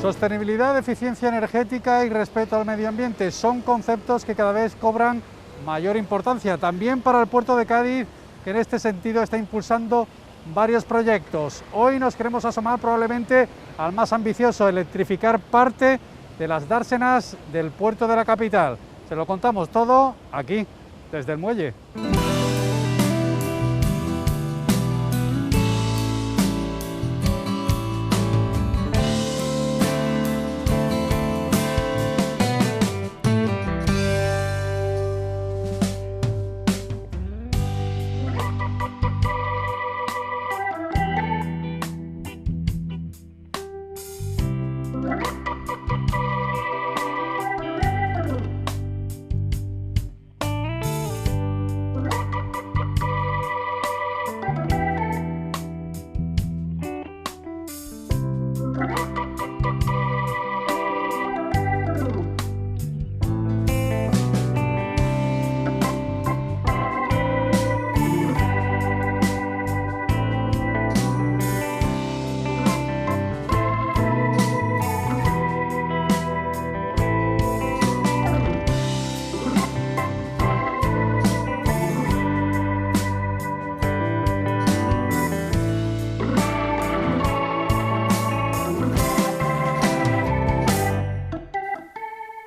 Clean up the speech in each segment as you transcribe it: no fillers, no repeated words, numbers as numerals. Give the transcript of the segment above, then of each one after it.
Sostenibilidad, eficiencia energética y respeto al medio ambiente son conceptos que cada vez cobran mayor importancia. También para el puerto de Cádiz, que en este sentido está impulsando varios proyectos. Hoy nos queremos asomar probablemente al más ambicioso, electrificar parte de las dársenas del puerto de la capital. Se lo contamos todo aquí, desde el muelle.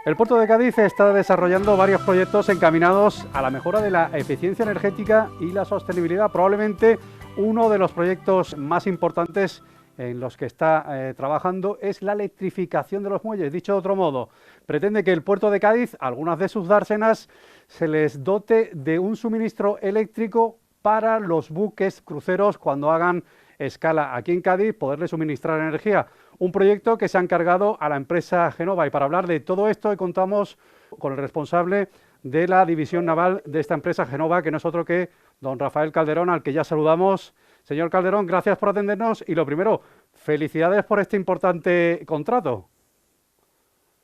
El puerto de Cádiz está desarrollando varios proyectos encaminados a la mejora de la eficiencia energética y la sostenibilidad. Probablemente uno de los proyectos más importantes en los que está trabajando es la electrificación de los muelles. Dicho de otro modo, pretende que el puerto de Cádiz, algunas de sus dársenas, se les dote de un suministro eléctrico para los buques cruceros cuando hagan escala aquí en Cádiz, poderle suministrar energía. Un proyecto que se ha encargado a la empresa Genova. Y para hablar de todo esto contamos con el responsable de la división naval de esta empresa Genova, que no es otro que don Rafael Calderón, al que ya saludamos. Señor Calderón, gracias por atendernos y lo primero, felicidades por este importante contrato.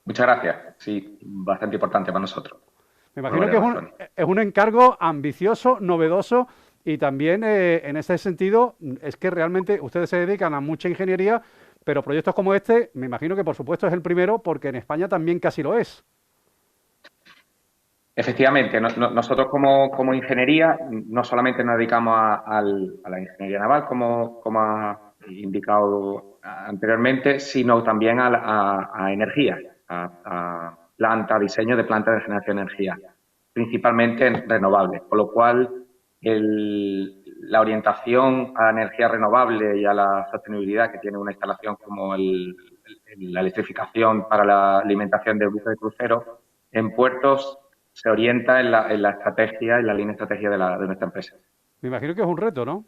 Muchas gracias. Sí, bastante importante para nosotros. Me imagino que es un encargo ambicioso, novedoso y también en ese sentido es que realmente ustedes se dedican a mucha ingeniería, pero proyectos como este, me imagino que por supuesto es el primero porque en España también casi lo es. Efectivamente, nosotros como ingeniería no solamente nos dedicamos a la ingeniería naval, como ha indicado anteriormente, sino también a energía, a diseño de plantas de generación de energía, principalmente renovables, con lo cual la orientación a la energía renovable y a la sostenibilidad que tiene una instalación como la electrificación para la alimentación de buques de crucero en puertos se orienta en la estrategia, en la línea estratégica de nuestra empresa. Me imagino que es un reto, ¿no?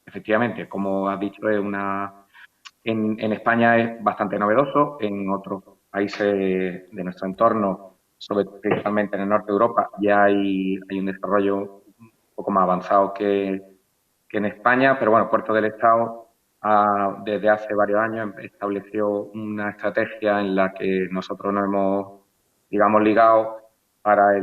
Efectivamente, como has dicho, en España es bastante novedoso, en otros países de nuestro entorno, principalmente en el norte de Europa, ya hay un desarrollo un poco más avanzado que en España, pero bueno, Puertos del Estado desde hace varios años estableció una estrategia en la que nosotros nos hemos, digamos, ligado para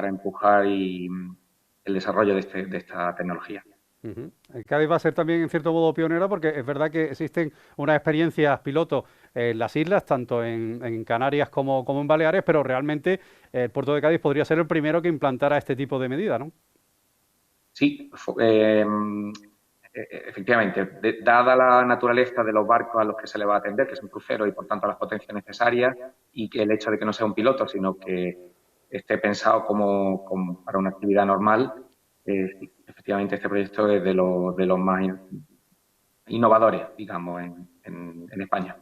empujar el desarrollo de esta tecnología. El Cádiz va a ser también en cierto modo pionero porque es verdad que existen unas experiencias piloto en las islas, tanto en Canarias como en Baleares, pero realmente el puerto de Cádiz podría ser el primero que implantara este tipo de medida, ¿no? Sí, efectivamente, dada la naturaleza de los barcos a los que se le va a atender, que es un crucero y por tanto las potencias necesarias, y que el hecho de que no sea un piloto, sino que esté pensado para una actividad normal, efectivamente este proyecto es de los más innovadores, digamos, en España.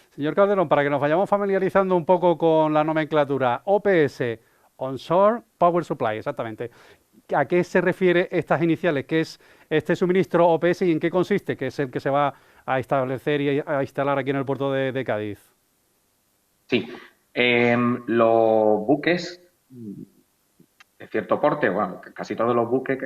Señor Calderón, para que nos vayamos familiarizando un poco con la nomenclatura, OPS, Onshore Power Supply, exactamente. ¿A qué se refiere estas iniciales? ¿Qué es este suministro OPS y en qué consiste? ¿Qué es el que se va a establecer y a instalar aquí en el puerto de Cádiz? Sí, los buques de cierto porte, bueno, casi todos los buques,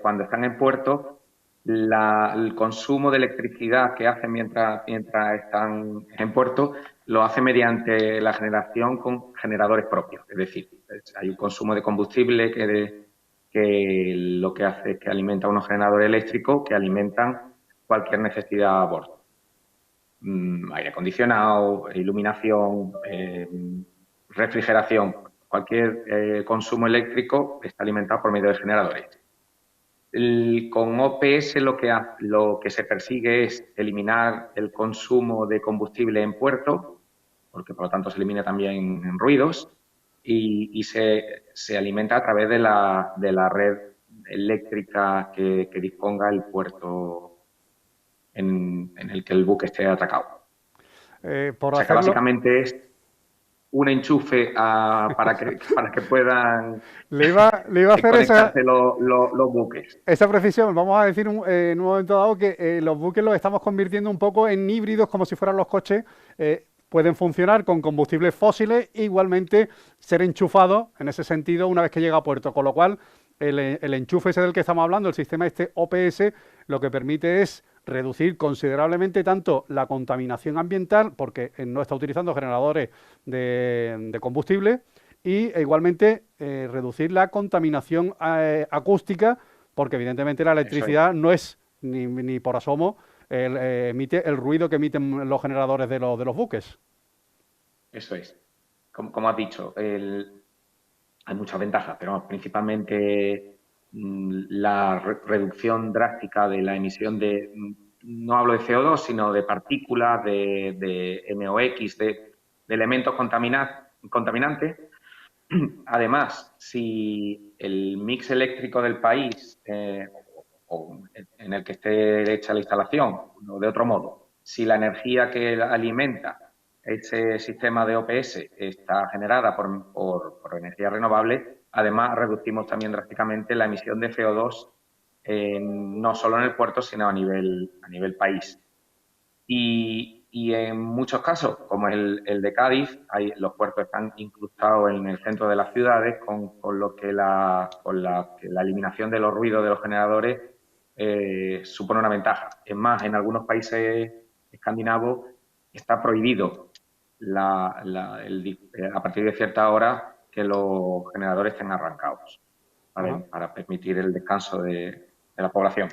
cuando están en puerto, el consumo de electricidad que hacen mientras están en puerto lo hace mediante la generación con generadores propios. Es decir, hay un consumo de combustible que lo que hace es que alimenta unos generadores eléctricos que alimentan cualquier necesidad a bordo. aire acondicionado, iluminación, refrigeración, cualquier consumo eléctrico está alimentado por medio de generadores. Con OPS lo que se persigue es eliminar el consumo de combustible en puerto, porque por lo tanto se elimina también en ruidos, y se alimenta a través de la red eléctrica que disponga el puerto en el que el buque esté atracado. Por O sea que hacerlo, básicamente es un enchufe para que puedan le iba a hacer conectarse los buques. esa precisión. Vamos a decir en un momento dado que los buques los estamos convirtiendo un poco en híbridos, como si fueran los coches. Pueden funcionar con combustibles fósiles e igualmente ser enchufados en ese sentido una vez que llega a puerto. Con lo cual, el enchufe ese del que estamos hablando, el sistema este OPS, lo que permite es reducir considerablemente tanto la contaminación ambiental, porque no está utilizando generadores de combustible, y igualmente reducir la contaminación acústica, porque evidentemente la Eso es. electricidad no es ni por asomo emite el ruido que emiten los generadores de los buques. Eso es. Como has dicho, hay muchas ventajas, pero principalmente la reducción drástica de la emisión no hablo de CO2, sino de partículas, de NOx, de elementos contaminantes. Además, si el mix eléctrico del país o en el que esté hecha la instalación, o de otro modo, si la energía que alimenta ese sistema de OPS está generada por energía renovable, además reducimos también drásticamente la emisión de CO2 no solo en el puerto, sino a nivel país. Y en muchos casos, como el de Cádiz, los puertos están incrustados en el centro de las ciudades, con lo que que la eliminación de los ruidos de los generadores supone una ventaja. Es más, en algunos países escandinavos está prohibido a partir de cierta hora que los generadores estén arrancados Ajá. para permitir el descanso de la población.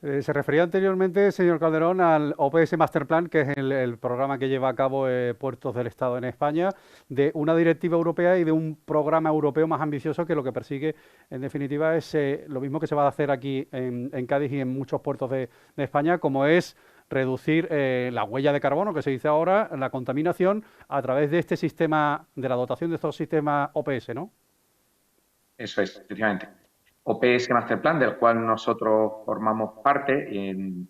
Se refería anteriormente, señor Calderón, al OPS Master Plan, que es el programa que lleva a cabo Puertos del Estado en España, de una directiva europea y de un programa europeo más ambicioso que lo que persigue, en definitiva, es lo mismo que se va a hacer aquí en Cádiz y en muchos puertos de España, como es reducir la huella de carbono, que se dice ahora, la contaminación, a través de este sistema, de la dotación de estos sistemas OPS, ¿no? Eso es, efectivamente. OPS Master Plan, del cual nosotros formamos parte y en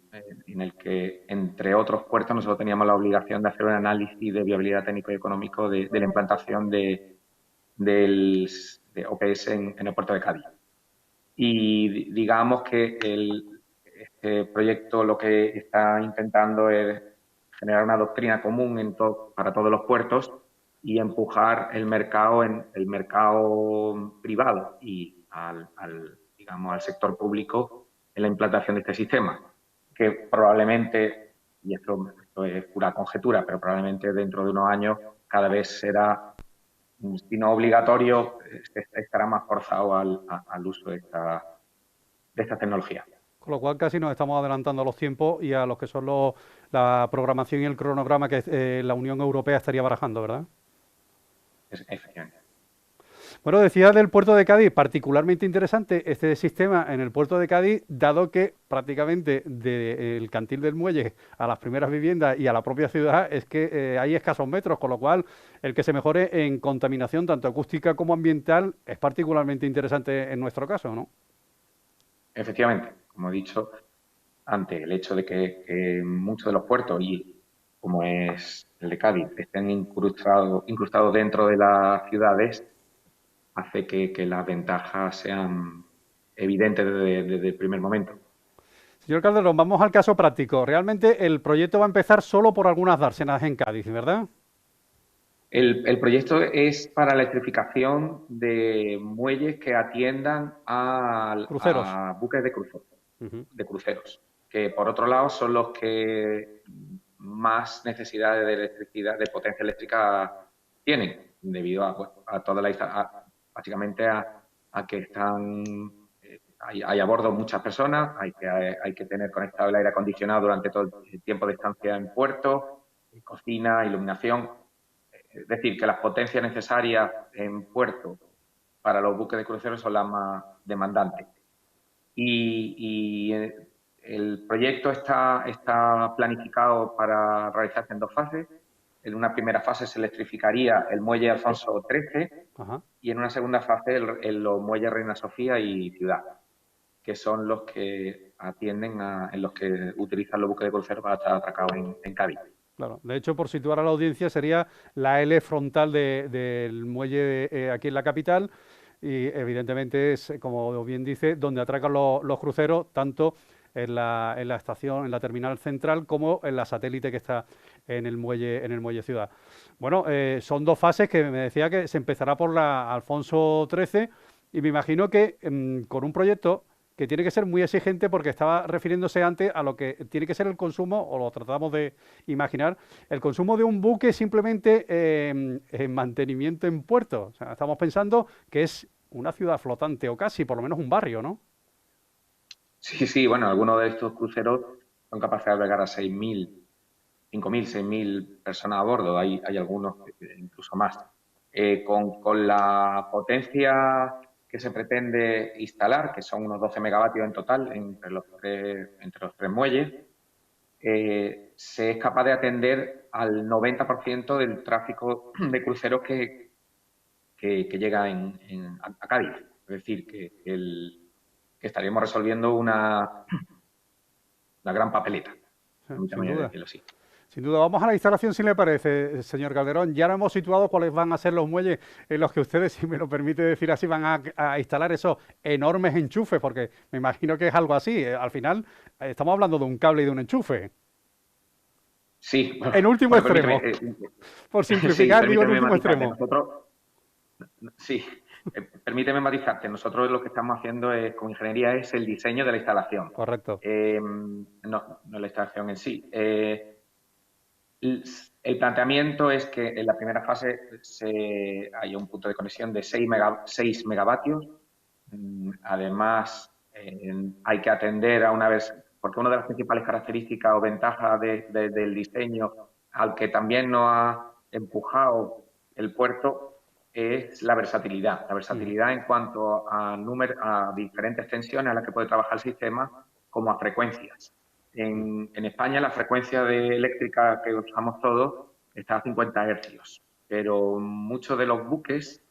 el que, entre otros puertos, nosotros teníamos la obligación de hacer un análisis de viabilidad técnico y económico de la implantación de OPS en el puerto de Cádiz. Y digamos que este proyecto lo que está intentando es generar una doctrina común para todos los puertos y empujar el mercado el mercado privado y digamos, al sector público en la implantación de este sistema, que probablemente, y esto es pura conjetura, pero probablemente dentro de unos años cada vez será, si no obligatorio, estará más forzado al uso de esta tecnología. Con lo cual casi nos estamos adelantando a los tiempos y a los que son la programación y el cronograma que la Unión Europea estaría barajando, ¿verdad? Efectivamente. Bueno, decía del puerto de Cádiz, particularmente interesante este sistema en el puerto de Cádiz, dado que prácticamente del cantil del muelle a las primeras viviendas y a la propia ciudad es que hay escasos metros, con lo cual el que se mejore en contaminación tanto acústica como ambiental es particularmente interesante en nuestro caso, ¿no? Efectivamente, como he dicho antes, el hecho de que muchos de los puertos, y como es el de Cádiz, estén incrustados dentro de las ciudades, hace que las ventajas sean evidentes desde el primer momento. Señor Calderón, vamos al caso práctico. Realmente el proyecto va a empezar solo por algunas dársenas en Cádiz, ¿verdad? El proyecto es para la electrificación de muelles que atiendan Cruceros. a buques Ujú. de cruceros, que por otro lado son los que más necesidades de electricidad, de potencia eléctrica tienen, debido a toda básicamente a que están hay a bordo muchas personas, hay que tener conectado el aire acondicionado durante todo el tiempo de estancia en puerto, cocina, iluminación. Es decir, que las potencias necesarias en puerto para los buques de crucero son las más demandantes. Y el proyecto está planificado para realizarse en 2 fases. En una primera fase se electrificaría el muelle Alfonso XIII y en una segunda fase los muelles Reina Sofía y Ciudad, que son los que atienden en los que utilizan los buques de crucero para estar atracados en Cádiz. Claro, de hecho, por situar a la audiencia, sería la L frontal del muelle aquí en la capital y evidentemente es, como bien dice, donde atracan los cruceros, tanto en la estación, en la terminal central, como en la satélite que está en el muelle Ciudad. Bueno, son 2 fases que me decía que se empezará por la Alfonso XIII y me imagino que con un proyecto que tiene que ser muy exigente porque estaba refiriéndose antes a lo que tiene que ser el consumo, o lo tratamos de imaginar, el consumo de un buque simplemente en mantenimiento en puerto. O sea, estamos pensando que es una ciudad flotante o casi, por lo menos un barrio, ¿no? Sí, bueno, algunos de estos cruceros son capaces de albergar a 6.000, 5.000, 6.000 personas a bordo. Hay algunos incluso más. Con la potencia que se pretende instalar, que son unos 12 megavatios en total entre los tres muelles, se es capaz de atender al 90% del tráfico de cruceros que llega a Cádiz. Es decir, que estaríamos resolviendo una gran papeleta, Sin duda. decirlo así. Sin duda, vamos a la instalación si le parece, señor Calderón. Ya no hemos situado cuáles van a ser los muelles en los que ustedes, si me lo permite decir así, van a instalar esos enormes enchufes, porque me imagino que es algo así. Al final, estamos hablando de un cable y de un enchufe. Sí. Bueno, en último extremo. Por simplificar, sí, digo en último extremo. Sí, permíteme matizarte. Nosotros lo que estamos haciendo con ingeniería es el diseño de la instalación. Correcto. No la instalación en sí. El planteamiento es que en la primera fase hay un punto de conexión de 6 megavatios. Además, hay que atender a una vez, porque una de las principales características o ventajas del diseño al que también nos ha empujado el puerto es la versatilidad. La versatilidad en cuanto a diferentes tensiones a las que puede trabajar el sistema, como a frecuencias. En España la frecuencia eléctrica que usamos todos está a 50 hercios, pero muchos de los buques,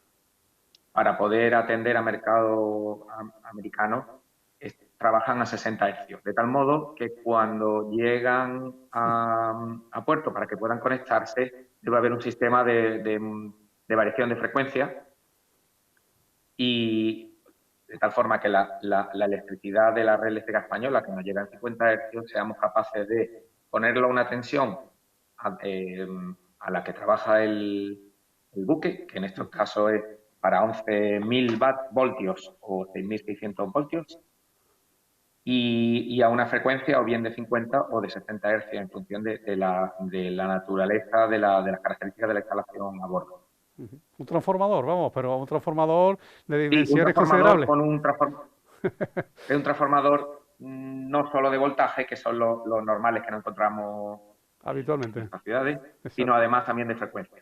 para poder atender a mercado americano, trabajan a 60 hercios, de tal modo que cuando llegan a puerto para que puedan conectarse, debe haber un sistema de variación de frecuencia y de tal forma que la electricidad de la red eléctrica española, que nos llega a 50 hercios, seamos capaces de ponerlo a una tensión a la que trabaja el buque, que en estos casos es para 11.000 voltios o 6.600 voltios, y a una frecuencia o bien de 50 o de 60 hercios en función de la naturaleza, de las características de la instalación a bordo. Un transformador, vamos, pero un transformador de dimensiones considerables. Es un transformador no solo de voltaje, que son los normales que nos encontramos habitualmente en nuestras ciudades, sino además también de frecuencia.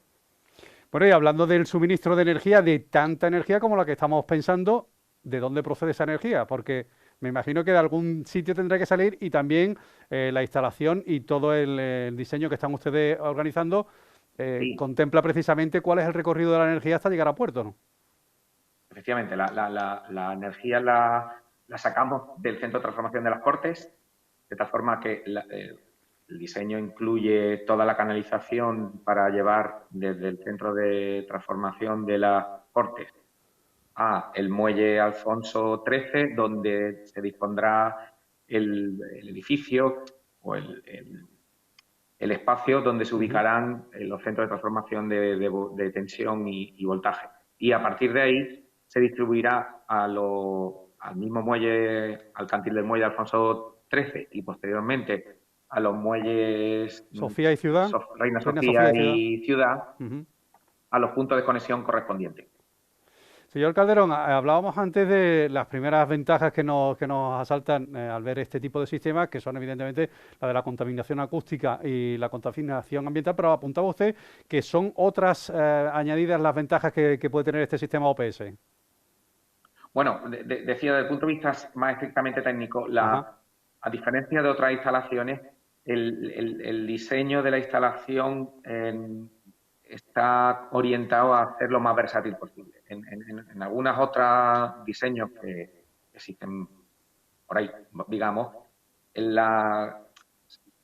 Bueno, y hablando del suministro de energía, de tanta energía como la que estamos pensando, ¿de dónde procede esa energía? Porque me imagino que de algún sitio tendrá que salir y también la instalación y todo el diseño que están ustedes organizando contempla precisamente cuál es el recorrido de la energía hasta llegar a puerto, ¿no? Efectivamente, la energía la sacamos del centro de transformación de las Cortes, de tal forma que el diseño incluye toda la canalización para llevar desde el centro de transformación de las Cortes a el muelle Alfonso XIII, donde se dispondrá el edificio o el espacio donde se ubicarán los centros de transformación de tensión y voltaje. Y a partir de ahí se distribuirá al mismo muelle, al cantil del muelle Alfonso XIII y posteriormente a los muelles Sofía y Ciudad, Reina Sofía y Ciudad, a los puntos de conexión correspondientes. Señor Calderón, hablábamos antes de las primeras ventajas que nos asaltan al ver este tipo de sistemas, que son evidentemente la de la contaminación acústica y la contaminación ambiental, pero apuntaba usted que son otras añadidas las ventajas que puede tener este sistema OPS. Bueno, decía, desde el punto de vista más estrictamente técnico, Ajá. a diferencia de otras instalaciones, el diseño de la instalación está orientado a ser lo más versátil posible. En algunos otros diseños que existen por ahí, digamos,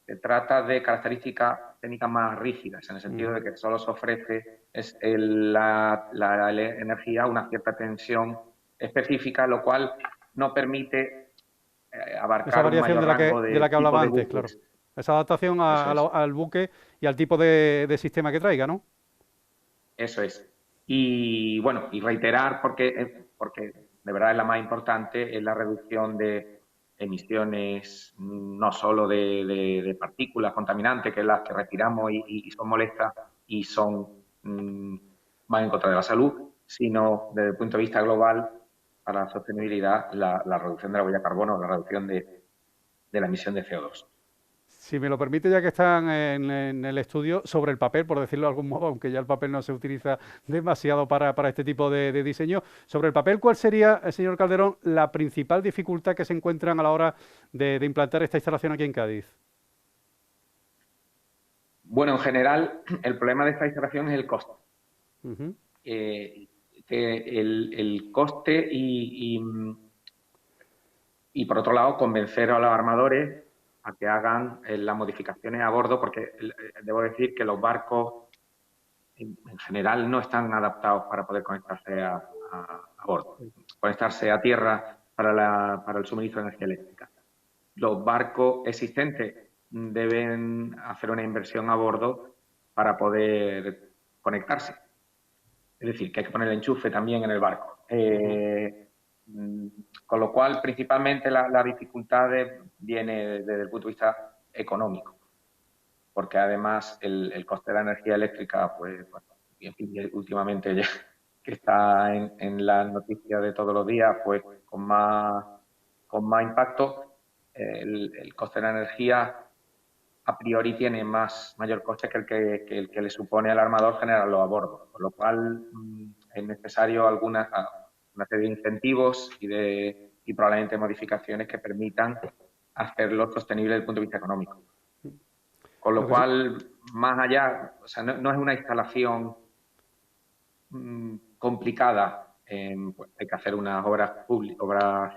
se trata de características técnicas más rígidas, en el sentido de que solo se ofrece la energía a una cierta tensión específica, lo cual no permite Esa abarcar un variación mayor rango de de la que tipo hablaba de antes, claro. bucles. Esa adaptación Eso es, al buque y al tipo de sistema que traiga, ¿no? eso es. Y bueno, y reiterar, porque de verdad es la más importante, es la reducción de emisiones no solo de partículas contaminantes, que es las que respiramos y son molestas y van en contra de la salud, sino desde el punto de vista global, para la sostenibilidad, la reducción de la huella de carbono, la reducción de la emisión de CO2. Si me lo permite, ya que están en el estudio, sobre el papel, por decirlo de algún modo, aunque ya el papel no se utiliza demasiado para este tipo de diseño, sobre el papel, ¿cuál sería, señor Calderón, la principal dificultad que se encuentran a la hora de implantar esta instalación aquí en Cádiz? Bueno, en general, el problema de esta instalación es el coste. Ujú. Que el coste y, por otro lado, convencer a los armadores a que hagan las modificaciones a bordo, porque debo decir que los barcos en general no están adaptados para poder conectarse a bordo, conectarse a tierra para el suministro de energía eléctrica. Los barcos existentes deben hacer una inversión a bordo para poder conectarse. Es decir, que hay que poner el enchufe también en el barco. Con lo cual, principalmente la dificultad viene desde el punto de vista económico, porque además el coste de la energía eléctrica, pues en fin, últimamente ya que está en las noticias de todos los días, pues con más impacto, el coste de la energía a priori tiene mayor coste que el que le supone al armador generarlo a bordo, con lo cual es necesario una serie de incentivos y probablemente modificaciones que permitan hacerlo sostenible desde el punto de vista económico. Con lo Lo que sí, cual, más allá, o sea, no es una instalación complicada. Pues hay que hacer unas obras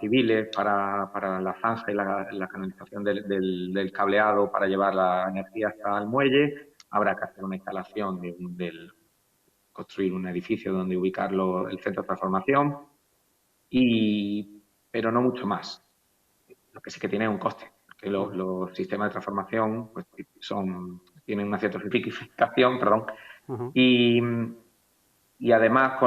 civiles para la zanja y la canalización del cableado para llevar la energía hasta el muelle. Habrá que hacer una instalación construir un edificio donde ubicarlo, el centro de transformación, pero no mucho más. Lo que sí que tiene es un coste, porque los sistemas de transformación pues, tienen una cierta simplificación, perdón, ajá. y, y además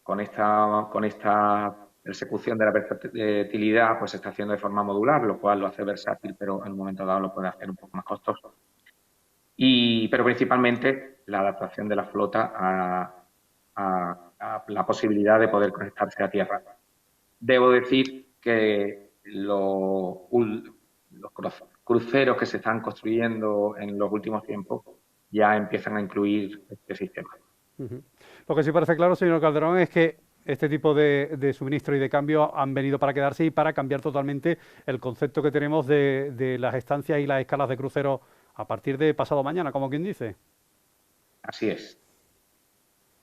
con esta persecución de la versatilidad pues se está haciendo de forma modular, lo cual lo hace versátil, pero en un momento dado lo puede hacer un poco más costoso. Pero principalmente la adaptación de la flota a la posibilidad de poder conectarse a tierra. Debo decir que los cruceros que se están construyendo en los últimos tiempos ya empiezan a incluir este sistema. Ujú. Lo que sí parece claro, señor Calderón, es que este tipo de suministro y de cambio han venido para quedarse y para cambiar totalmente el concepto que tenemos de las estancias y las escalas de crucero a partir de pasado mañana, como quien dice. Así es,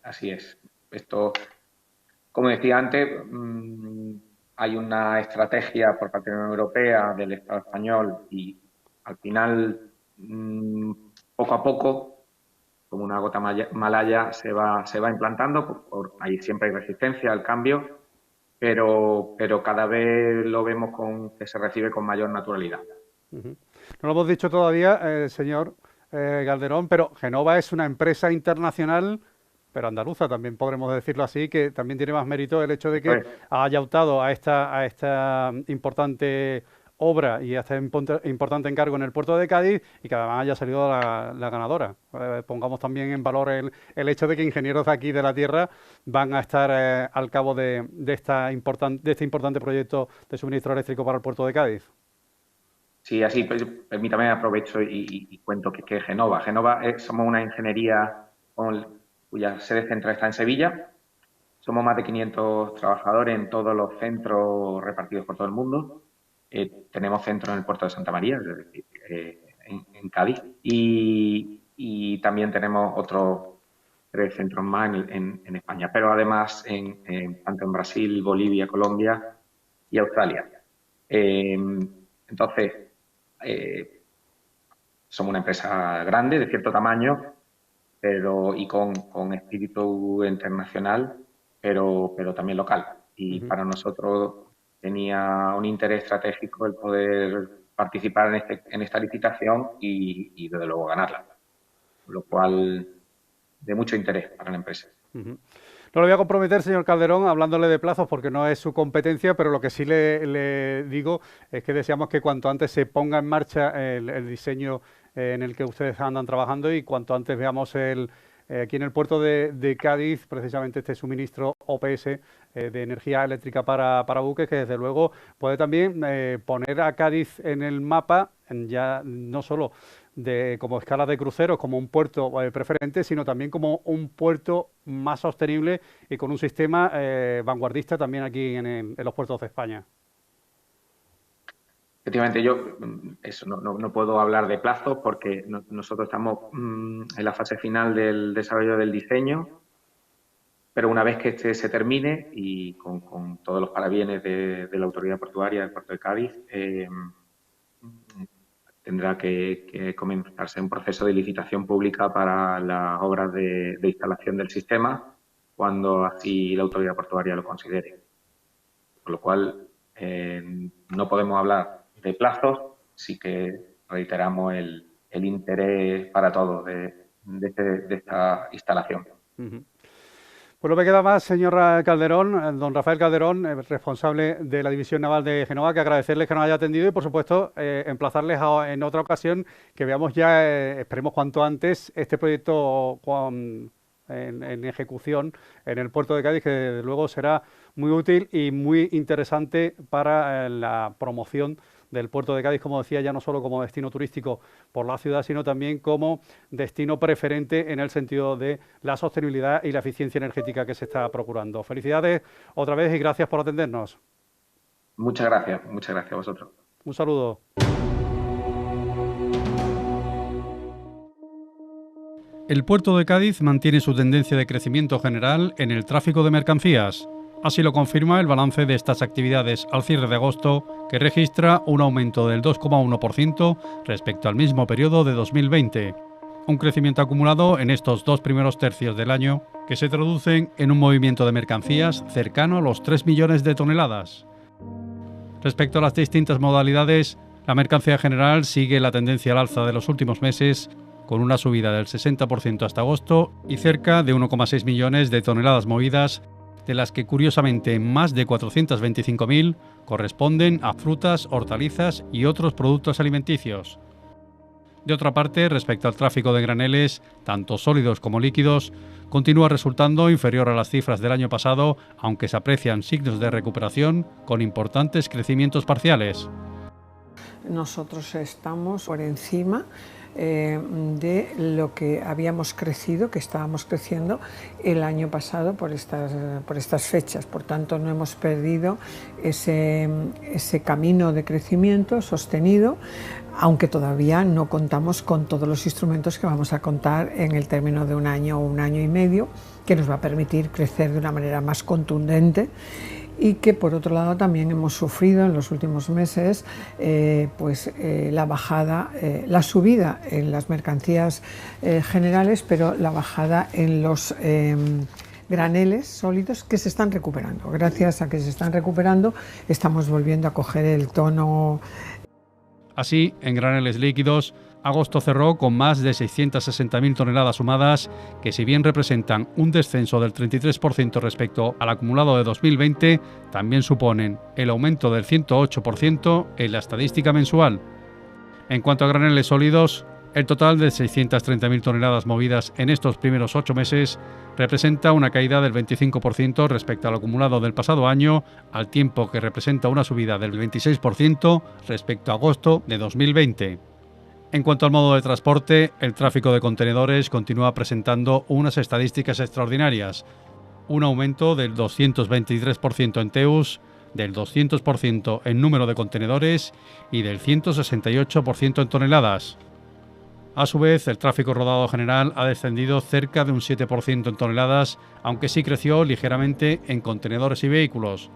así es. Esto, como decía antes, hay una estrategia por parte de la Unión Europea, del Estado español y al final, poco a poco, como una gota malaya, se va implantando. Ahí siempre hay resistencia al cambio, pero cada vez lo vemos que se recibe con mayor naturalidad. Ujú. No lo hemos dicho todavía, señor Calderón, pero Genova es una empresa internacional, pero andaluza también podremos decirlo así, que también tiene más mérito el hecho de que Entonces, haya optado a esta importante obra y este importante encargo en el puerto de Cádiz y que además haya salido la ganadora. Pongamos también en valor el hecho de que ingenieros de aquí de la tierra van a estar al cabo de este importante proyecto de suministro eléctrico para el puerto de Cádiz. Sí, así, pues, permítame, aprovecho y cuento que Genova. Somos una ingeniería cuya sede central está en Sevilla. Somos más de 500 trabajadores en todos los centros repartidos por todo el mundo. Tenemos centros en el puerto de Santa María, es decir, en Cádiz. Y también tenemos otros 3 centros más en España, pero además tanto en Brasil, Bolivia, Colombia y Australia. Entonces, somos una empresa grande, de cierto tamaño, y con espíritu internacional, pero también local. Y para nosotros tenía un interés estratégico el poder participar en esta licitación y desde luego ganarla. Lo cual, de mucho interés para la empresa. No lo voy a comprometer, señor Calderón, hablándole de plazos porque no es su competencia, pero lo que sí le digo es que deseamos que cuanto antes se ponga en marcha el diseño en el que ustedes andan trabajando y cuanto antes veamos aquí en el puerto de Cádiz precisamente este suministro OPS de energía eléctrica para buques, que desde luego puede también poner a Cádiz en el mapa, ya no solo como escala de cruceros, como un puerto preferente, sino también como un puerto más sostenible y con un sistema vanguardista también aquí en los puertos de España. Efectivamente, yo no puedo hablar de plazos porque nosotros estamos en la fase final del desarrollo del diseño, pero una vez que este se termine y con todos los parabienes de la autoridad portuaria del puerto de Cádiz, tendrá que comenzarse un proceso de licitación pública para las obras de instalación del sistema, cuando así la autoridad portuaria lo considere. Con lo cual, no podemos hablar de plazos, sí que reiteramos el interés para todos de esta instalación. Pues no me queda más, señor Calderón, don Rafael Calderón, responsable de la División Naval de Génova, que agradecerles que nos haya atendido y, por supuesto, emplazarles en otra ocasión que veamos ya, esperemos cuanto antes, este proyecto en ejecución en el puerto de Cádiz, que desde luego será muy útil y muy interesante para la promoción del puerto de Cádiz, como decía, ya no solo como destino turístico por la ciudad, sino también como destino preferente en el sentido de la sostenibilidad y la eficiencia energética que se está procurando. Felicidades otra vez y gracias por atendernos. Muchas gracias a vosotros. Un saludo. El puerto de Cádiz mantiene su tendencia de crecimiento general en el tráfico de mercancías. Así lo confirma el balance de estas actividades al cierre de agosto, que registra un aumento del 2,1% respecto al mismo periodo de 2020. Un crecimiento acumulado en estos 2 primeros tercios del año, que se traducen en un movimiento de mercancías cercano a los 3 millones de toneladas. Respecto a las distintas modalidades, la mercancía general sigue la tendencia al alza de los últimos meses, con una subida del 60% hasta agosto y cerca de 1,6 millones de toneladas movidas, de las que curiosamente más de 425.000 corresponden a frutas, hortalizas y otros productos alimenticios. De otra parte, respecto al tráfico de graneles, tanto sólidos como líquidos, continúa resultando inferior a las cifras del año pasado, aunque se aprecian signos de recuperación con importantes crecimientos parciales. Nosotros estamos por encima de lo que habíamos crecido, que estábamos creciendo el año pasado por estas fechas. Por tanto, no hemos perdido ese camino de crecimiento sostenido, aunque todavía no contamos con todos los instrumentos que vamos a contar en el término de un año o un año y medio, que nos va a permitir crecer de una manera más contundente. Y que por otro lado también hemos sufrido en los últimos meses la subida en las mercancías generales, pero la bajada en los graneles sólidos, que se están recuperando. Gracias a que se están recuperando, estamos volviendo a coger el tono. Así, en graneles líquidos, Agosto cerró con más de 660.000 toneladas sumadas, que si bien representan un descenso del 33% respecto al acumulado de 2020, también suponen el aumento del 108% en la estadística mensual. En cuanto a graneles sólidos, el total de 630.000 toneladas movidas en estos primeros 8 meses representa una caída del 25% respecto al acumulado del pasado año, al tiempo que representa una subida del 26% respecto a agosto de 2020. En cuanto al modo de transporte, el tráfico de contenedores continúa presentando unas estadísticas extraordinarias, un aumento del 223% en TEUs, del 200% en número de contenedores y del 168% en toneladas. A su vez, el tráfico rodado general ha descendido cerca de un 7% en toneladas, aunque sí creció ligeramente en contenedores y vehículos.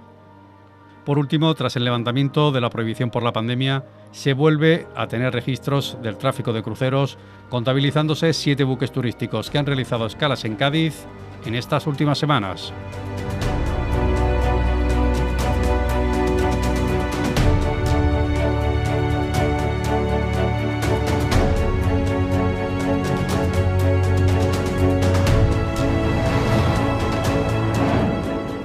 Por último, tras el levantamiento de la prohibición por la pandemia, se vuelve a tener registros del tráfico de cruceros, contabilizándose 7 buques turísticos que han realizado escalas en Cádiz en estas últimas semanas.